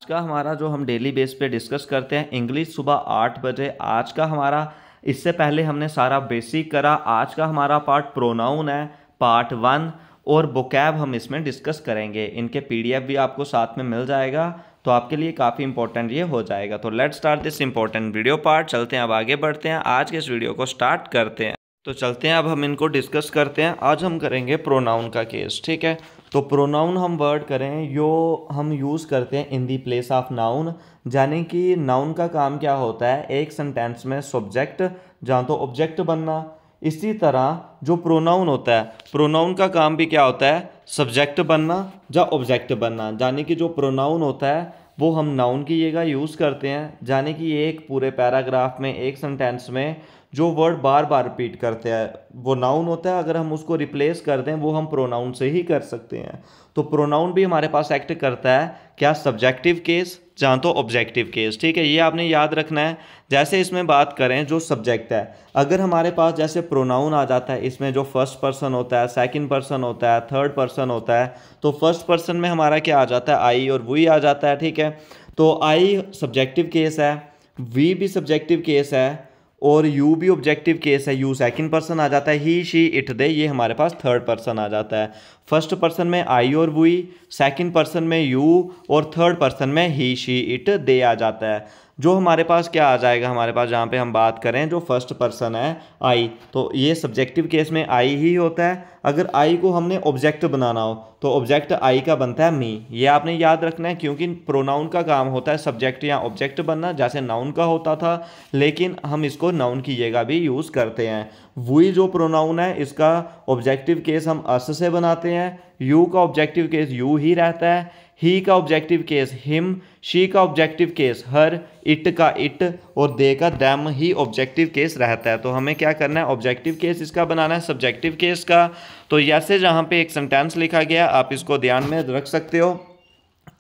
का हमारा जो हम डेली बेस पे डिस्कस करते हैं इंग्लिश सुबह 8 बजे। आज का हमारा, इससे पहले हमने सारा बेसिक करा। आज का हमारा पार्ट प्रोनाउन है, पार्ट 1, और वोकैब हम इसमें डिस्कस करेंगे। इनके पीडीएफ भी आपको साथ में मिल जाएगा, तो आपके लिए काफ़ी इंपॉर्टेंट ये हो जाएगा। तो let's start this important video part. चलते हैं, अब आगे बढ़ते हैं, आज के इस वीडियो को स्टार्ट करते हैं। तो चलते हैं, अब हम इनको डिस्कस करते हैं। आज हम करेंगे प्रोनाउन का केस, ठीक है। तो प्रोनाउन हम वर्ड करें जो हम यूज़ करते हैं इन दी प्लेस ऑफ नाउन, यानी कि नाउन का काम क्या होता है, एक सेंटेंस में सब्जेक्ट जहाँ तो ऑब्जेक्ट बनना। इसी तरह जो प्रोनाउन होता है, प्रोनाउन का काम भी क्या होता है, सब्जेक्ट बनना या ऑब्जेक्ट बनना। यानी कि जो प्रोनाउन होता है वो हम नाउन की जगह यूज़ करते हैं, यानी कि एक पूरे पैराग्राफ में, एक सेंटेंस में जो वर्ड बार बार रिपीट करते हैं वो नाउन होता है। अगर हम उसको रिप्लेस कर दें वो हम प्रोनाउन से ही कर सकते हैं। तो प्रोनाउन भी हमारे पास एक्ट करता है क्या, सब्जेक्टिव केस जहाँ तो ऑब्जेक्टिव केस, ठीक है। ये आपने याद रखना है। जैसे इसमें बात करें जो सब्जेक्ट है, अगर हमारे पास जैसे प्रोनाउन आ जाता है, इसमें जो फर्स्ट पर्सन होता है, सेकंड पर्सन होता है, थर्ड पर्सन होता है, तो फर्स्ट पर्सन में हमारा क्या आ जाता है, आई और वी आ जाता है, ठीक है। तो आई सब्जेक्टिव केस है, वी भी सब्जेक्टिव केस है, और यू भी ऑब्जेक्टिव केस है। यू सेकंड पर्सन आ जाता है, ही शी इट दे ये हमारे पास थर्ड पर्सन आ जाता है। फर्स्ट पर्सन में आई और वी, सेकंड पर्सन में यू, और थर्ड पर्सन में ही शी इट दे आ जाता है। जो हमारे पास क्या आ जाएगा, हमारे पास जहाँ पे हम बात करें जो फर्स्ट पर्सन है आई, तो ये सब्जेक्टिव केस में आई ही होता है। अगर आई को हमने ऑब्जेक्ट बनाना हो तो ऑब्जेक्ट आई का बनता है मी। ये आपने याद रखना है, क्योंकि प्रोनाउन का काम होता है सब्जेक्ट या ऑब्जेक्ट बनना, जैसे नाउन का होता था, लेकिन हम इसको नाउन की जगह भी यूज़ करते हैं। वही जो प्रोनाउन है इसका ऑब्जेक्टिव केस हम अस से बनाते हैं, यू का ऑब्जेक्टिव केस यू ही रहता है, ही का ऑब्जेक्टिव केस हिम, शी का ऑब्जेक्टिव केस हर, इट का इट, और दे का दैम ही ऑब्जेक्टिव केस रहता है। तो हमें क्या करना है, ऑब्जेक्टिव केस इसका बनाना है सब्जेक्टिव केस का। तो ऐसे जहाँ पे एक सेंटेंस लिखा गया आप इसको ध्यान में रख सकते हो,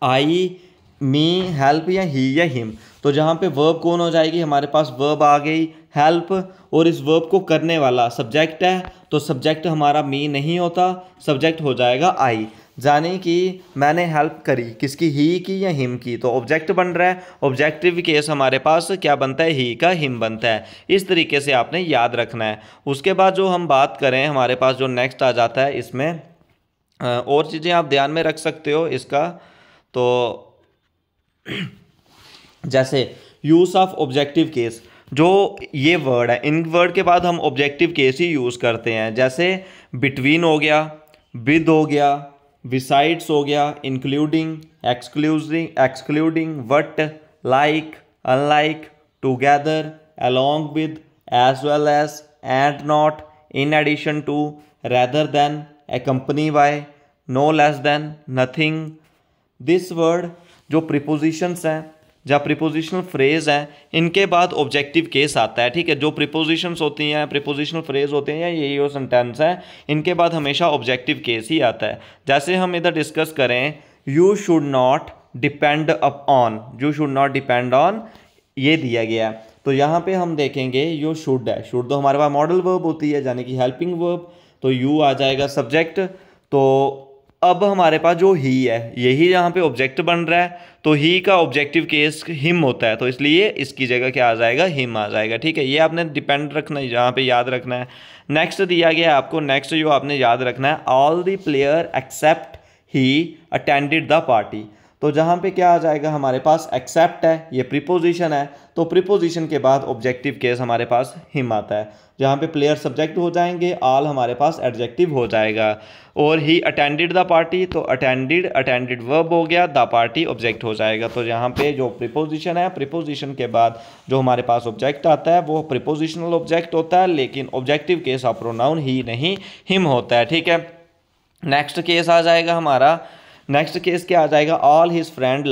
आई, मी, हेल्प या ही या हिम। तो जहाँ पे वर्ब कौन हो जाएगी, हमारे पास वर्ब आ गई हेल्प, और इस वर्ब को करने वाला सब्जेक्ट है, तो सब्जेक्ट हमारा मी नहीं होता, सब्जेक्ट हो जाएगा आई। जाने कि मैंने हेल्प करी, किसकी, ही की या हिम की, तो ऑब्जेक्ट बन रहा है। ऑब्जेक्टिव केस हमारे पास क्या बनता है, ही का हिम बनता है। इस तरीके से आपने याद रखना है। उसके बाद जो हम बात करें, हमारे पास जो नेक्स्ट आ जाता है, इसमें और चीज़ें आप ध्यान में रख सकते हो इसका। तो जैसे यूज़ ऑफ ऑब्जेक्टिव केस, जो ये वर्ड है, इन वर्ड के बाद हम ऑब्जेक्टिव केस ही यूज़ करते हैं। जैसे बिटवीन हो गया, विद हो गया, बिसाइड्स हो गया, including, excluding, with, like, unlike, together, along with, as well as, and not, in addition to, rather than, accompany by, no less than, nothing. This word जो प्रीपोजिशंस हैं या प्रीपोजिशनल फ्रेज हैं, इनके बाद ऑब्जेक्टिव केस आता है, ठीक है। जो प्रीपोजिशंस होती हैं, प्रीपोजिशनल फ्रेज होते हैं, या यही वो सेंटेंस है, इनके बाद हमेशा ऑब्जेक्टिव केस ही आता है। जैसे हम इधर डिस्कस करें, you should not depend up on, you should not depend on, ये दिया गया है। तो यहाँ पे हम देखेंगे यू शुड है, शुड तो हमारे पास मॉडल वर्ब होती है, यानी कि हेल्पिंग वर्ब, तो यू आ जाएगा सब्जेक्ट। तो अब हमारे पास जो ही है, यही यहाँ पे ऑब्जेक्ट बन रहा है, तो ही का ऑब्जेक्टिव केस हिम होता है, तो इसलिए इसकी जगह क्या आ जाएगा, हिम आ जाएगा, ठीक है। ये आपने डिपेंड रखना है, यहाँ पे याद रखना है। नेक्स्ट दिया गया है आपको, नेक्स्ट जो आपने याद रखना है, all the player except he attended the party. तो जहाँ पे क्या आ जाएगा, हमारे पास एक्सेप्ट है, ये प्रीपोजिशन है, तो प्रीपोजिशन के बाद ऑब्जेक्टिव केस हमारे पास हिम आता है। जहाँ पे प्लेयर सब्जेक्ट हो जाएंगे, ऑल हमारे पास एडजेक्टिव हो जाएगा, और ही अटेंडेड द पार्टी, तो अटेंडेड वर्ब हो गया, द पार्टी ऑब्जेक्ट हो जाएगा। तो यहाँ पे जो प्रीपोजिशन है, प्रीपोजिशन के बाद जो हमारे पास ऑब्जेक्ट आता है वो प्रीपोजिशनल ऑब्जेक्ट होता है, लेकिन ऑब्जेक्टिव केस ऑफ प्रोनाउन ही नहीं, हिम होता है, ठीक है। नेक्स्ट केस आ जाएगा हमारा, नेक्स्ट केस क्या आ जाएगा, all his friend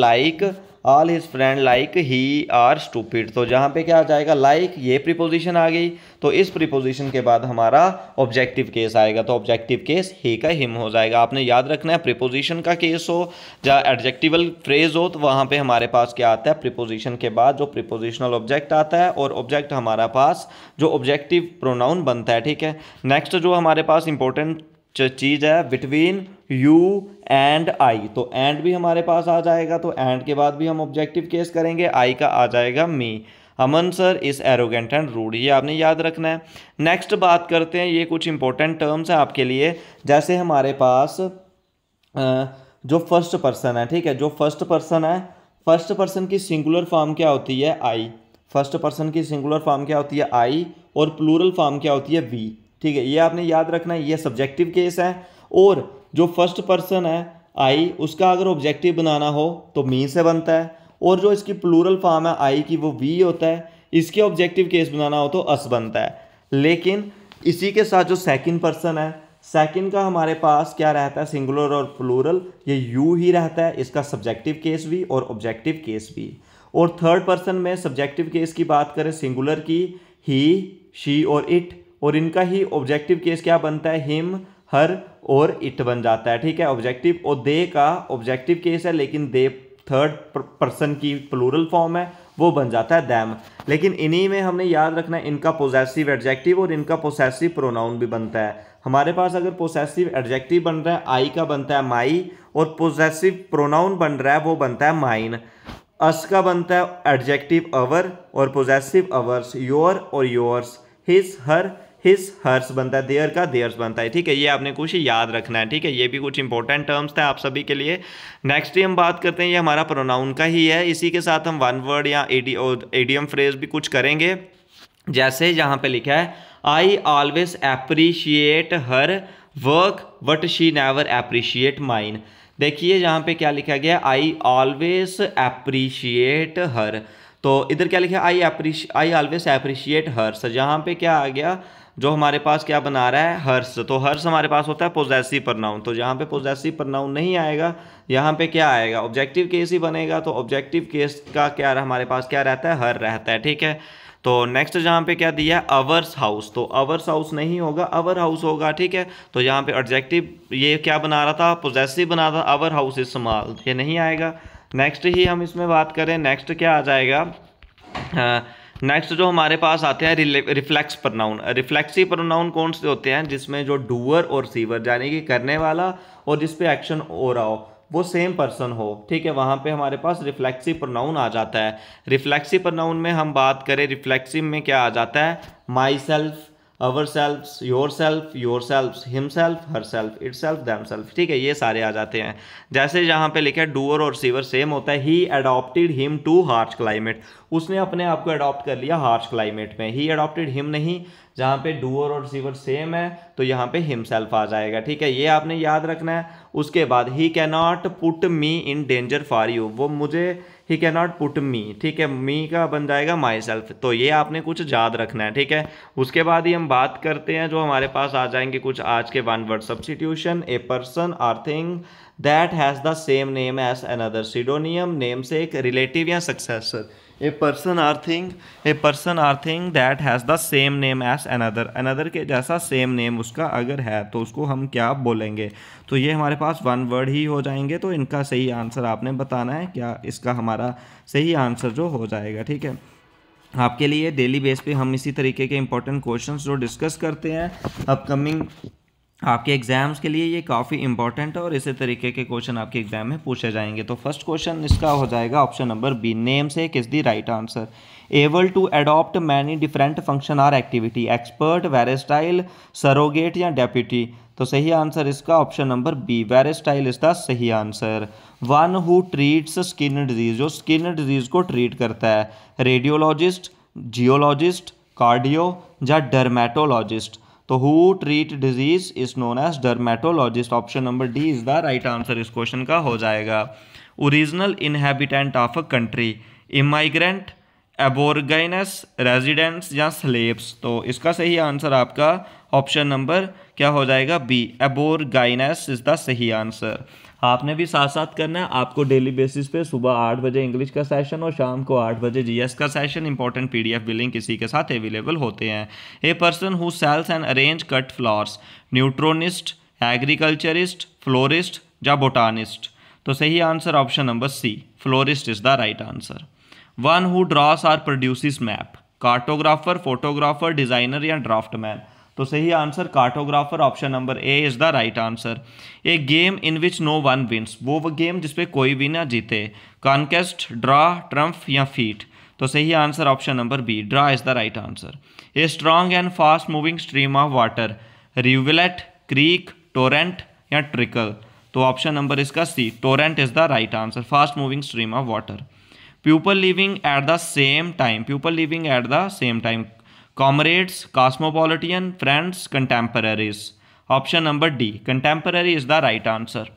like he are stupid. तो जहाँ पे क्या आ जाएगा, लाइक, ये प्रीपोजिशन आ गई, तो इस प्रीपोजिशन के बाद हमारा ऑब्जेक्टिव केस आएगा, तो ऑब्जेक्टिव केस ही का हिम हो जाएगा। आपने याद रखना है, प्रीपोजिशन का केस हो या एडजेक्टिवल फ्रेज हो, तो वहाँ पे हमारे पास क्या आता है, प्रीपोजिशन के बाद जो प्रीपोजिशनल ऑब्जेक्ट आता है, और ऑब्जेक्ट हमारा पास जो ऑब्जेक्टिव प्रोनाउन बनता है, ठीक है। नेक्स्ट जो हमारे पास इंपॉर्टेंट चीज़ है बिटवीन यू एंड आई, तो एंड भी हमारे पास आ जाएगा, तो एंड के बाद भी हम ऑब्जेक्टिव केस करेंगे, आई का आ जाएगा me. Aman sir is arrogant and rude, ये आपने याद रखना है। नेक्स्ट बात करते हैं, ये कुछ इंपॉर्टेंट टर्म्स हैं आपके लिए, जैसे हमारे पास जो फर्स्ट पर्सन है, ठीक है, जो फर्स्ट पर्सन है, फर्स्ट पर्सन की सिंगुलर फॉर्म क्या होती है, आई। फर्स्ट पर्सन की सिंगुलर फॉर्म क्या होती है, आई, और प्लूरल फॉर्म क्या होती है, वी। ठीक है, ये आपने याद रखना है, ये सब्जेक्टिव केस है। और जो फर्स्ट पर्सन है आई, उसका अगर ऑब्जेक्टिव बनाना हो तो मी से बनता है, और जो इसकी प्लूरल फॉर्म है आई की वो वी होता है, इसके ऑब्जेक्टिव केस बनाना हो तो अस बनता है। लेकिन इसी के साथ जो सेकंड पर्सन है, सेकंड का हमारे पास क्या रहता है, सिंगुलर और प्लूरल, ये यू ही रहता है, इसका सब्जेक्टिव केस भी और ऑब्जेक्टिव केस भी। और थर्ड पर्सन में सब्जेक्टिव केस की बात करें सिंगुलर की, ही, शी और इट, और इनका ही ऑब्जेक्टिव केस क्या बनता है, हिम, हर और इट बन जाता है। ठीक है, ऑब्जेक्टिव, और दे का ऑब्जेक्टिव केस है, लेकिन दे थर्ड पर्सन की प्लूरल फॉर्म है, वो बन जाता है दैम। लेकिन इन्हीं में हमने याद रखना है, इनका पोजेसिव एडजेक्टिव और इनका पोसेसिव प्रोनाउन भी बनता है। हमारे पास अगर पोसेसिव एडजेक्टिव बन रहा है, आई का बनता है माई, और पोसेसिव प्रोनाउन बन रहा है, वो बनता है माइन। अस का बनता है एडजेक्टिव अवर, और पोजेसिव अवर्स, योर और योर्स, हिज, हर, हिज, हर्स बनता है, देयर का देयर्स बनता है। ठीक है, ये आपने कुछ याद रखना है। ठीक है, ये भी कुछ इंपॉर्टेंट टर्म्स थे आप सभी के लिए। नेक्स्ट ही हम बात करते हैं, ये हमारा प्रोनाउन का ही है, इसी के साथ हम वन वर्ड या एडियम फ्रेज भी कुछ करेंगे। जैसे यहाँ पे लिखा है, I always appreciate her work but she never appreciate mine. देखिए यहाँ पे क्या लिखा गया, आई ऑलवेज एप्रिशिएट हर, तो इधर क्या लिखा है, आई ऑलवेज एप्रिशिएट हर्स। यहाँ पे क्या आ गया, जो हमारे पास क्या बना रहा है, हर्स, तो हर्स हमारे पास होता है पोजेसिव प्रोनाउन, तो यहाँ पे पोजेसिव प्रोनाउन नहीं आएगा, यहाँ पे क्या आएगा, ऑब्जेक्टिव केस ही बनेगा। तो ऑब्जेक्टिव केस का क्या हमारे पास क्या रहता है, हर रहता है। ठीक है, तो नेक्स्ट जहाँ पे क्या दिया है, अवर्स हाउस, तो अवर्स हाउस नहीं होगा, अवर हाउस होगा। ठीक है, तो यहाँ पे एडजेक्टिव ये क्या बना रहा था, पोजेसिव बना रहा था, अवर हाउस इज स्मॉल, ये नहीं आएगा। नेक्स्ट ही हम इसमें बात करें, नेक्स्ट क्या आ जाएगा, नेक्स्ट जो हमारे पास आते हैं रिफ्लेक्स प्रोनाउन। रिफ्लेक्सिव प्रोनाउन कौन से होते हैं, जिसमें जो डूअर और सीवर यानी कि करने वाला और जिस पे एक्शन हो रहा हो वो सेम पर्सन हो। ठीक है, वहाँ पे हमारे पास रिफ्लेक्सिव प्रोनाउन आ जाता है। रिफ्लेक्सिव प्रोनाउन में हम बात करें, रिफ्लेक्सिव में क्या आ जाता है, my self, our self, your self, him self, her self, it self, them self. ठीक है, ये सारे आ जाते हैं। जैसे यहाँ पे लिखा है डूअर और सीवर सेम होता है, he adopted him to harsh climate, उसने अपने आप को अडॉप्ट कर लिया हार्श क्लाइमेट में। ही अडॉप्टेड हिम नहीं, जहाँ पे डूअर और सीवर सेम है तो यहाँ पे हिमसेल्फ आ जाएगा। ठीक है, ये आपने याद रखना है। उसके बाद he can not put me in danger for you, वो मुझे, he can not put me, ठीक है, मी का बन जाएगा माई सेल्फ, तो ये आपने कुछ याद रखना है। ठीक है, उसके बाद ही हम बात करते हैं, जो हमारे पास आ जाएंगे कुछ आज के one word substitution. A person or thing that has the same name as another, pseudonym, name से एक रिलेटिव या successor. A person or thing that has the same name as another, another के जैसा सेम नेम उसका अगर है तो उसको हम क्या बोलेंगे, तो ये हमारे पास वन वर्ड ही हो जाएंगे। तो इनका सही आंसर आपने बताना है, क्या इसका हमारा सही आंसर जो हो जाएगा। ठीक है, आपके लिए डेली बेस पे हम इसी तरीके के इंपॉर्टेंट क्वेश्चंस जो डिस्कस करते हैं अपकमिंग आपके एग्जाम्स के लिए, ये काफ़ी इंपॉर्टेंट है और इसी तरीके के क्वेश्चन आपके एग्जाम में पूछे जाएंगे। तो फर्स्ट क्वेश्चन इसका हो जाएगा ऑप्शन नंबर बी, नेम से किस the right answer. Able to adopt many different function or activity, expert, versatile, surrogate या डेप्यूटी, तो सही आंसर इसका option number B, versatile is the सही answer. One who treats skin disease, जो skin disease को treat करता है, radiologist, geologist, cardio या डर्मेटोलॉजिस्ट, तो who treat disease is known as dermatologist, option number D is the right answer इस question का हो जाएगा। Original inhabitant of a country, immigrant, aborigines, residents या स्लेव्स, तो इसका सही आंसर आपका ऑप्शन नंबर क्या हो जाएगा, बी, एबोर्गाइनस इज द सही आंसर। आपने भी साथ साथ करना है, आपको डेली बेसिस पे सुबह 8 बजे इंग्लिश का सेशन और शाम को 8 बजे जीएस का सेशन, इंपॉर्टेंट पीडीएफ भी लिंक इसी के साथ अवेलेबल होते हैं। A person who sells and arrange cut flowers, nutritionist, agriculturist, florist या बोटानिस्ट, तो सही answer option number C, florist is the right answer. One who draws or produces map, cartographer, photographer, designer या draftsman, तो सही answer cartographer, option number A is the right answer. A game in which no one wins, वो game जिसपे कोई भी ना जीते। Conquest, draw, triumph या फीट, तो सही answer option number B, draw is the right answer. A strong and fast moving stream of water, rivulet, creek, torrent या ट्रिकल, तो ऑप्शन नंबर इसका C, torrent is the right answer, fast moving stream of water. People living at the same time, people living at the same time, comrades, cosmopolitan, friends, contemporaries, option number D, contemporary is the right answer.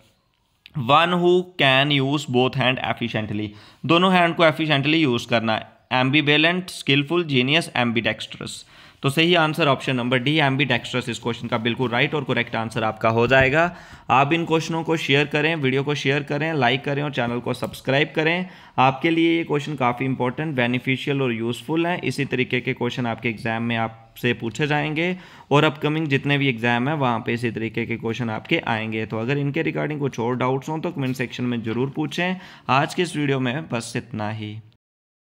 One who can use both hand efficiently, दोनों hand को efficiently use करना है। एम्बीवेलेंट, skilful, genius, ambidextrous, तो सही answer option number D, ambidextrous इस question का बिल्कुल right और करेक्ट आंसर आपका हो जाएगा। आप इन क्वेश्चनों को शेयर करें, वीडियो को शेयर करें, लाइक करें और चैनल को सब्सक्राइब करें। आपके लिए ये क्वेश्चन काफ़ी इंपॉर्टेंट, बेनिफिशियल और यूज़फुल हैं। इसी तरीके के क्वेश्चन आपके एग्जाम में आपसे पूछे जाएंगे और अपकमिंग जितने भी एग्जाम हैं वहाँ पे इसी तरीके के क्वेश्चन आपके आएंगे। तो अगर इनके रिगार्डिंग कुछ और डाउट्स हों तो कमेंट सेक्शन में ज़रूर पूछें। आज के इस वीडियो में बस इतना ही।